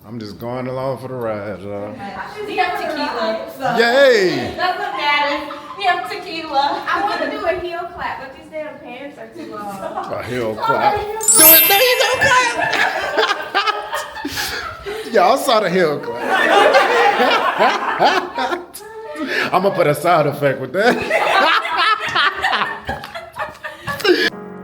I'm just going along for the ride, y'all. We have tequila. So Yay! doesn't matter. We have tequila. I want to do a heel clap, but these damn pants are too long. A heel clap. Do it. There you go, clap. Y'all saw the heel clap. I'm gonna put a sound effect with that.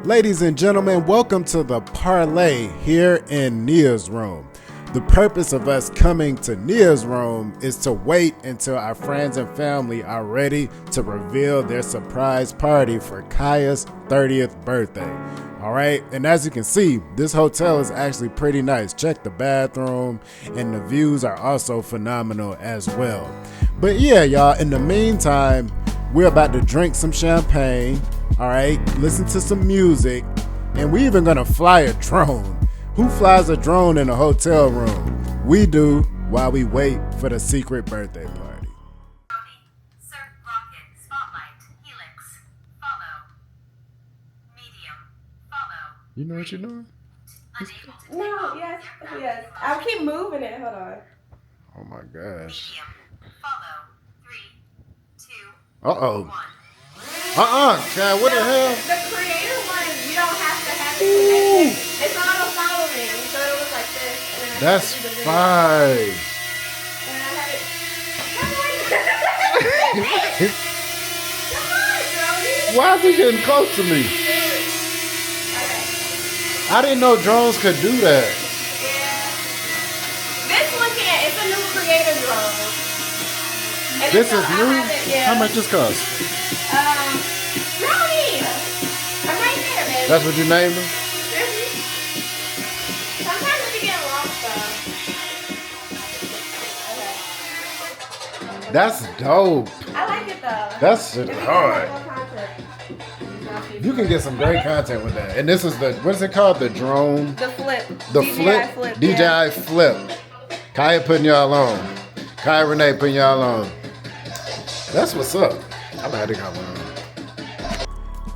Ladies and gentlemen, welcome to the parlay here in Nia's room. The purpose of us coming to Nia's room is to wait until our friends and family are ready to reveal their surprise party for Kiya's 30th birthday. All right, and as you can see, this hotel is actually pretty nice. Check the bathroom, and the views are also phenomenal as well. But yeah, y'all, in the meantime, we're about to drink some champagne, all right, listen to some music, and we're even gonna fly a drone. Who flies a drone in a hotel room? We do, while we wait for the secret birthday party. Surf rocket, spotlight, helix, follow, medium, follow. You know what you're doing? Unable to take No, off. yes. I'll keep moving it. Hold on. Oh my gosh. Medium, follow, 3, 2, Uh-oh. 1. God, what the hell? The creator one, you don't have to have it connected. It's auto following, so it looks like this. And then I That's have to do the fine. And then I have it. Come on, Jody. Why is he getting close to me? Okay. I didn't know drones could do that. Yeah. This one can't. It's a new creator drone. And This it's is I new? have it, yeah. How much this cost? Brownie. I'm right there, baby. That's what you named him? Sometimes we get lost though. Okay. That's dope. I like it though. That's shit It's hard. more content. You can get some great content with that. And this is the, what's it called? The drone? The flip. The DJI flip? yeah. DJI flip. Kiya putting y'all on. Kiya Renee putting y'all on. That's what's up. I'm gonna have to got one.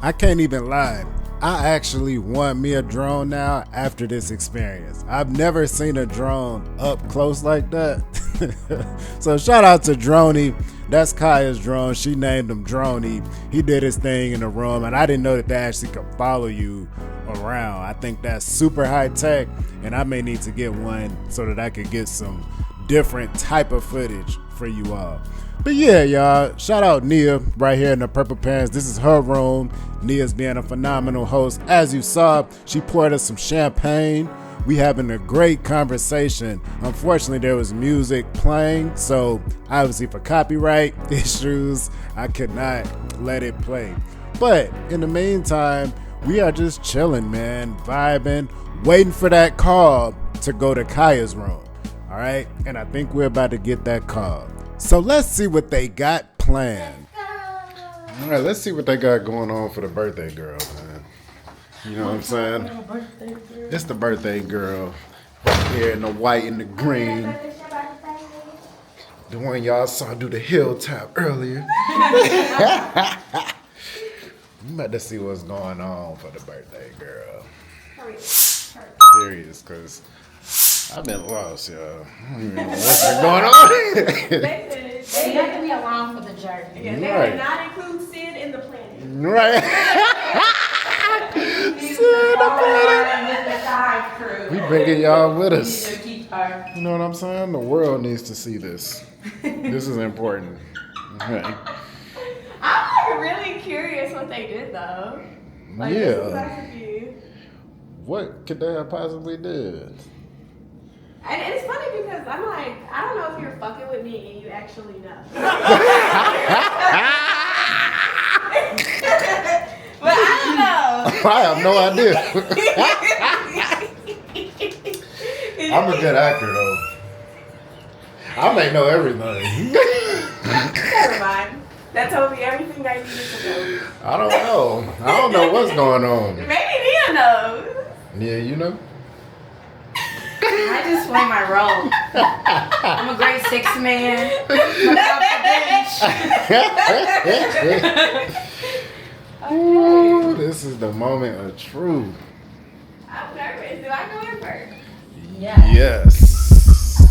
I can't even lie. I actually want me a drone now after this experience. I've never seen a drone up close like that. So shout out to Droney. That's Kiya's drone. She named him Droney. He did his thing in the room, and I didn't know that they actually could follow you around. I think that's super high tech, and I may need to get one so that I could get some different type of footage for you all. But yeah, y'all, shout out Nia right here in the purple pants. This is her room. Nia's being a phenomenal host. As you saw, she poured us some champagne. We having a great conversation. Unfortunately, there was music playing, so obviously for copyright issues, I could not let it play. But in the meantime, we are just chilling, man, vibing, waiting for that call to go to Kiya's room. All right, and I think we're about to get that call. So let's see what they got planned. All right, let's see what they got going on for the birthday girl, man. You know what I'm saying? It's the birthday girl right here in the white and the green. The one y'all saw do the hilltop earlier. I'm about to see what's going on for the birthday girl. Serious, because I've been lost, y'all. I don't even know what's been going on. They have to be along for the journey. Yeah, they Right. did not include Sid in the planning. Right. We bringing y'all with us. You know what I'm saying? The world needs to see this. This is important. Okay. I'm like really curious what they did though. Like, this is Yeah. nice of you. What could they have possibly did? And it's funny because I'm like, I don't know if you're fucking with me and you actually know. But I don't know. I have no idea. I'm a good actor though. I may know everything. Never mind. That told me everything I needed to know. I don't know. I don't know what's going on. Maybe Nia knows. Yeah, you know? I just play my role. I'm a great six man. Ooh, this is the moment of truth. I'm nervous. Do I go in first? Yeah. Yes.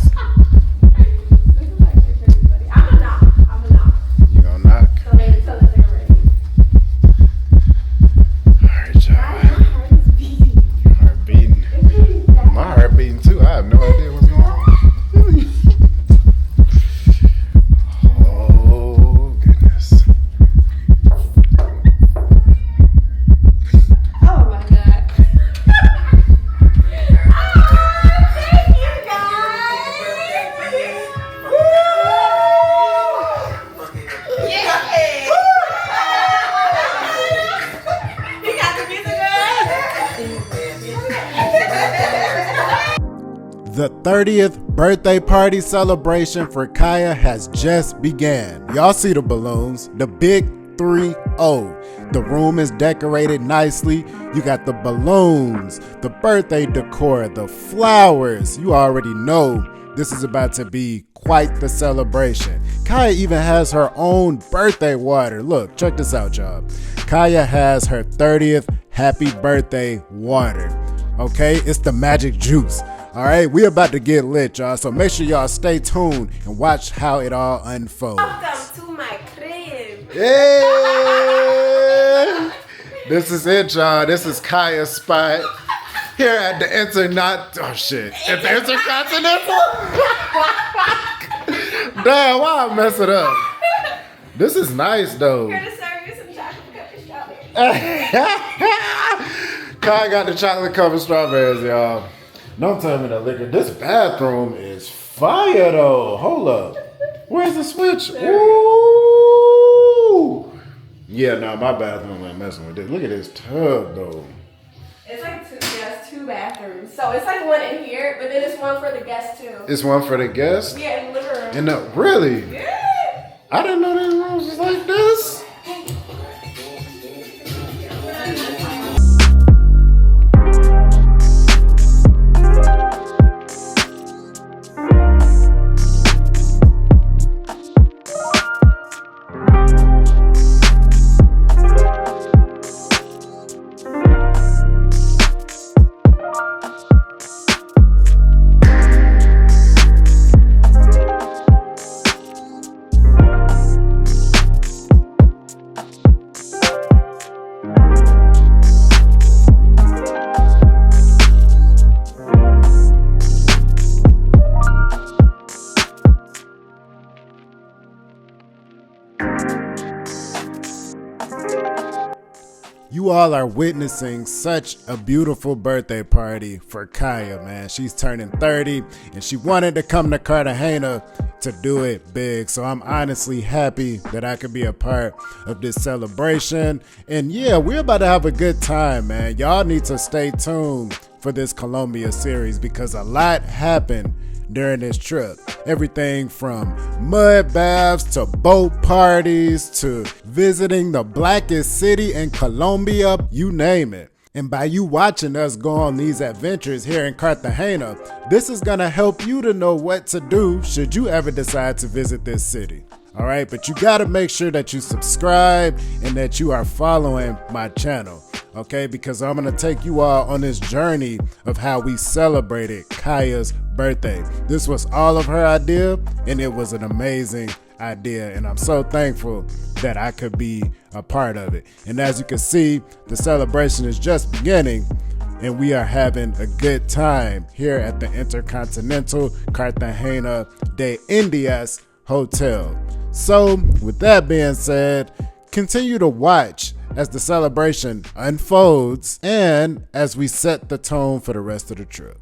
The 30th birthday party celebration for Kiya has just began. Y'all see the balloons, the big 3-0. The room is decorated nicely. You got the balloons, the birthday decor, the flowers. You already know this is about to be quite the celebration. Kiya even has her own birthday water. Look, check this out, y'all. Kiya has her 30th happy birthday water. Okay, it's the magic juice. All right, we about to get lit, y'all. So make sure y'all stay tuned and watch how it all unfolds. Welcome to my crib. Yeah! This is it, y'all. This is Kiya's spot here at the at the InterContinental. Damn, why I mess it up? This is nice, though. Here to serve you some chocolate covered strawberries. Kiya got the chocolate covered strawberries, y'all. Don't tell me the liquor. This bathroom is fire, though. Hold up. Where's the switch? Ooh. Yeah, nah, my bathroom ain't messing with this. Look at this tub, though. It's like two bathrooms. So it's like one in here, but then it's one for the guests too. It's one for the guests? Yeah, in the living room. And really? Yeah. I didn't know these rooms was like this. You all are witnessing such a beautiful birthday party for Kiya, man. She's turning 30 and she wanted to come to Cartagena to do it big. So I'm honestly happy that I could be a part of this celebration. And yeah, we're about to have a good time, man. Y'all need to stay tuned for this Colombia series because a lot happened during this trip. Everything from mud baths to boat parties to visiting the blackest city in Colombia, you name it. And by you watching us go on these adventures here in Cartagena, this is gonna help you to know what to do should you ever decide to visit this city. All right, but you gotta make sure that you subscribe and that you are following my channel. Okay, because I'm gonna take you all on this journey of how we celebrated Kiya's birthday. This was all of her idea, and it was an amazing idea, and I'm so thankful that I could be a part of it. And as you can see, the celebration is just beginning, and we are having a good time here at the InterContinental Cartagena de Indias Hotel. So, with that being said, continue to watch as the celebration unfolds and as we set the tone for the rest of the trip.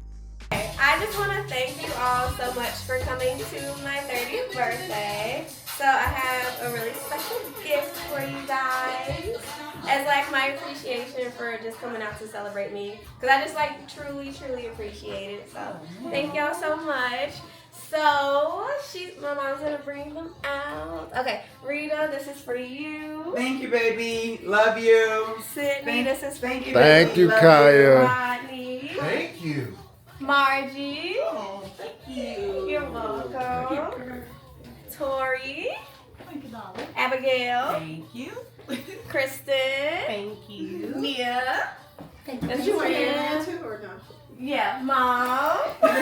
I just want to thank you all so much for coming to my 30th birthday. So I have a really special gift for you guys as like my appreciation for just coming out to celebrate me. Because I just like truly appreciate it. So thank y'all so much. So my mom's gonna bring them out. Okay, Rita, this is for you. Thank you, baby. Love you. Sydney, this is for you. Thank you, Love Kiya. Rodney. Thank you. Margie. Oh, thank you. You're welcome. Tori. Thank you, darling. Abigail. Thank you. Kristen. Thank you. Mia. That's You you, were in there Mia. too, or no? Yeah, Mom. But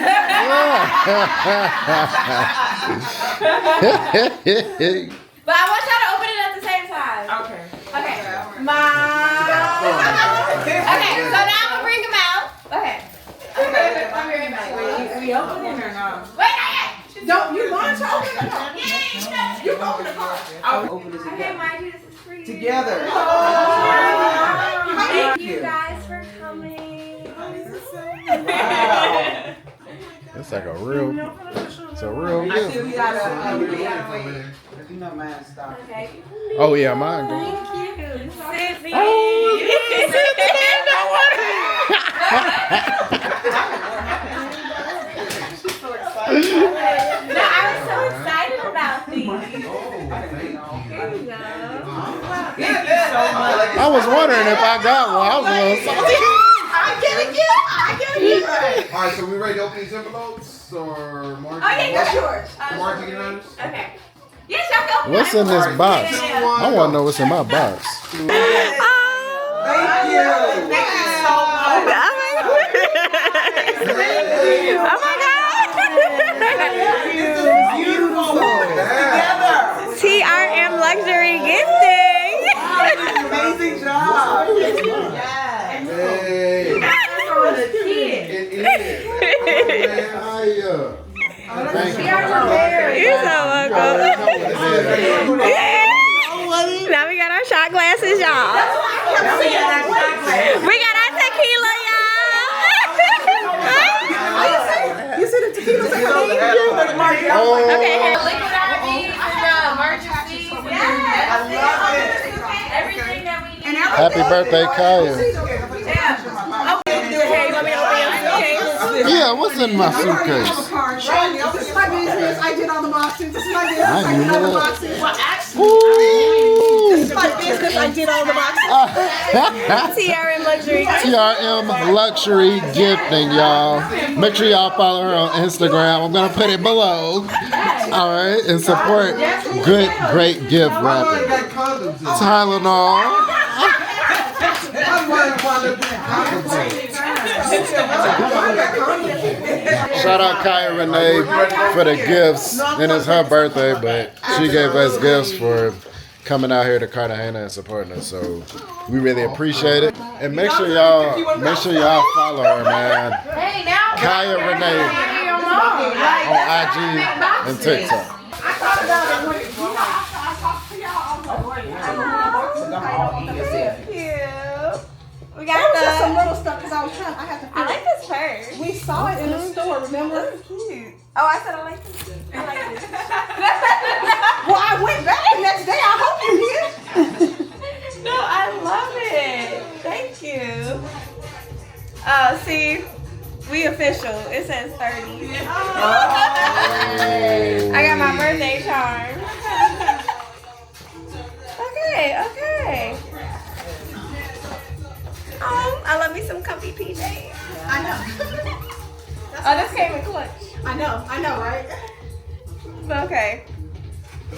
But I want y'all to open it at the same time. Okay. Okay. Mom. Okay, so now I'm gonna bring them out. Okay. I'll be right back. Are we opening or no? Wait, not yet. Don't you want to open it? Yeah. You open the car. I'll open it Okay, together. Margie, this is for you. Together. Thank you guys for coming. Wow. it's like a real, it's a real I gift. see we got a you know mine stop. Okay. Oh yeah, mine. Go. Thank you. Sydney. I was wondering if I got one. I was a little salty. I get it. All right, so we ready to open these envelopes or Margie? Okay, that's yours. Margie, get on this? Okay. Yes, y'all go. What's in this box? I want to know what's in my box. Thank you. Thank you so much. Oh my God. Beautiful. Together. TRM Luxury Gifting. Amazing job. Hey. It is. Thank you. You're so welcome. Now we got our shot glasses, y'all. We got our tequila, y'all. You see the tequila? Okay, here. Liquid IVs and emergency. Everything that we need. Happy birthday, Kiya. Okay, you want me to open your suitcase? Yeah, what's in my suitcase? This is my business. I did all the boxes. This is my business. I I knew did all the that. boxes. Well, actually, Ooh. this is my business. I did all the boxes. TRM Luxury. TRM Luxury Gifting, y'all. Make sure y'all follow her on Instagram. I'm going to put it below. All right. And support good, great gift wrapping. Tylenol. Shout out Kiya Renee for the gifts. And it's her birthday, but she gave us gifts for coming out here to Cartagena and supporting us. So we really appreciate it. And make sure y'all follow her, man. Hey, now. Kiya Renee on IG and TikTok. We That was just got some little stuff because I had to. I like this purse. We saw it in the store. Remember? Cute. Oh, I said I like this. I like this. Well, I went back the next day. I hope you did. No, I love it. Thank you. Oh, see, we official. It says 30. I got my birthday charm. Okay. Oh, I love me some comfy PJs. I know. Oh, this came in clutch. I know, right? Okay.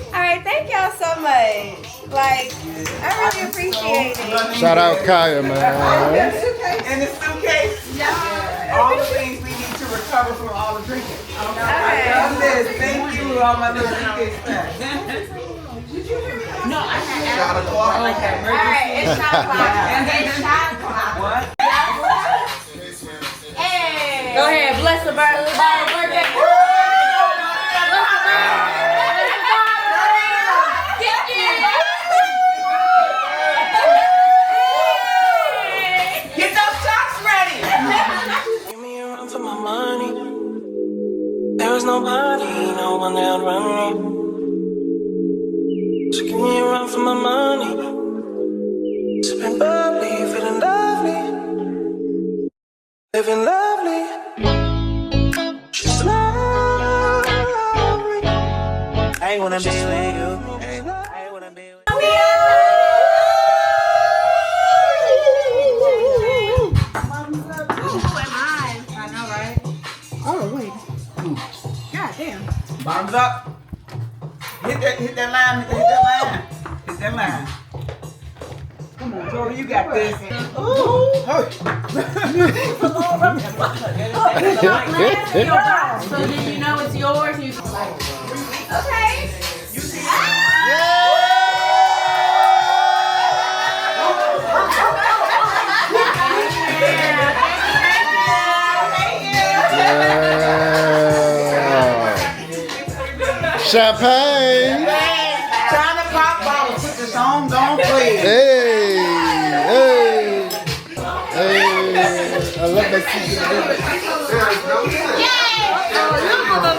All right, thank y'all so much. Like, I really appreciate it. Shout out Kiya, man. In the suitcase? Yeah. All the things we need to recover from all the drinking. Okay. Love this. Thank you, all my little suitcase back. No, I had Shot o'clock. All right, it's shot o'clock. It's shot o'clock. What? Hey. Go ahead, bless the birthday. Get those shots ready. Give me a run for my money. There is nobody, no one that run me. So give me a run for my money. Sipping bubbly, feeling lovely. Living lovely. Just lovely. I wanna be with you. I wanna be with you. Oh, wait. God damn. Bottoms up. Hit that line. Hit that line. Come on, Tori, you got this. Ooh. So then you know it's yours. You Okay. Champagne. Trying to pop bottles. Put this on, don't play. Hey. I love that season.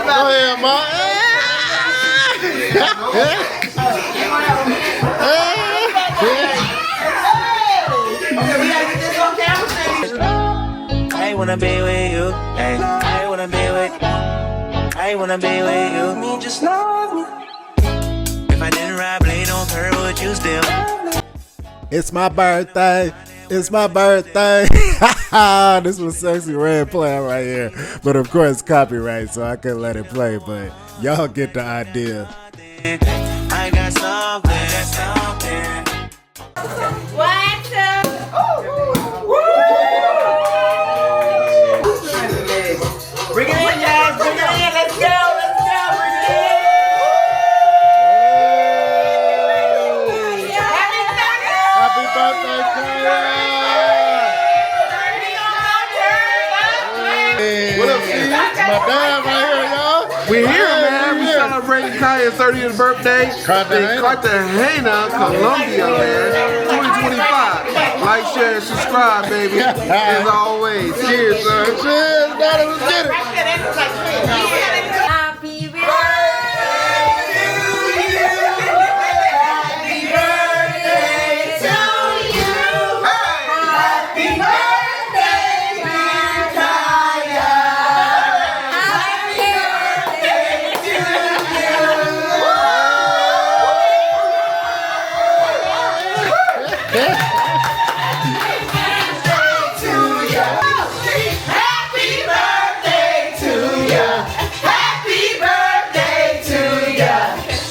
Go ahead, Ma. I wanna be with you. Ay, I wanna be with you. I wanna be with you. Me just love me. If I didn't ride blade on her, would you still? It's my birthday. It's my birthday. This was Sexy Red playing right here. But of course, copyright, so I couldn't let it play. But y'all get the idea. I got something. One, two. Bring it in, guys. Bring it in. Let's go. Bring it in. Happy birthday, Kiya! What up, Steve? My dad right here, y'all. We're here, man. We celebrating Kiya's 30th birthday Cartagena. in Cartagena, Colombia, man. 2025. Like, share, and subscribe, baby. As always. Cheers, son. Cheers, daddy, let's get it. Happy birthday to you. Happy birthday, dear Kiya. Happy birthday to you. Happy birthday to you. Happy birthday to you.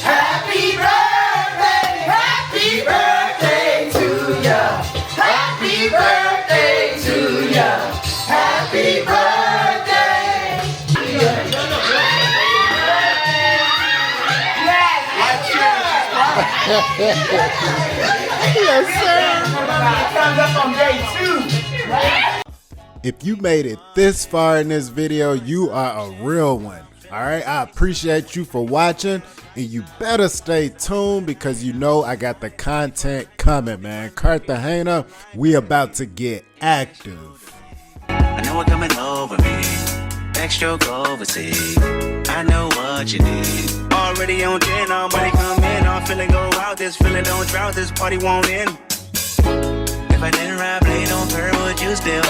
Happy birthday. Happy birthday to you. Happy birthday to you. Happy birthday. Yes, sir. Thumbs up on day 2. If you made it this far in this video, you are a real one. All right, I appreciate you for watching, and you better stay tuned because you know I got the content coming, man. Cartagena, we about to get active. I know what coming over me. Backstroke overseas. I know what you need. Already on 10, all money come in. I'm feeling go out. This feeling don't drought. This party won't end. If I didn't ride blade on her, would you still?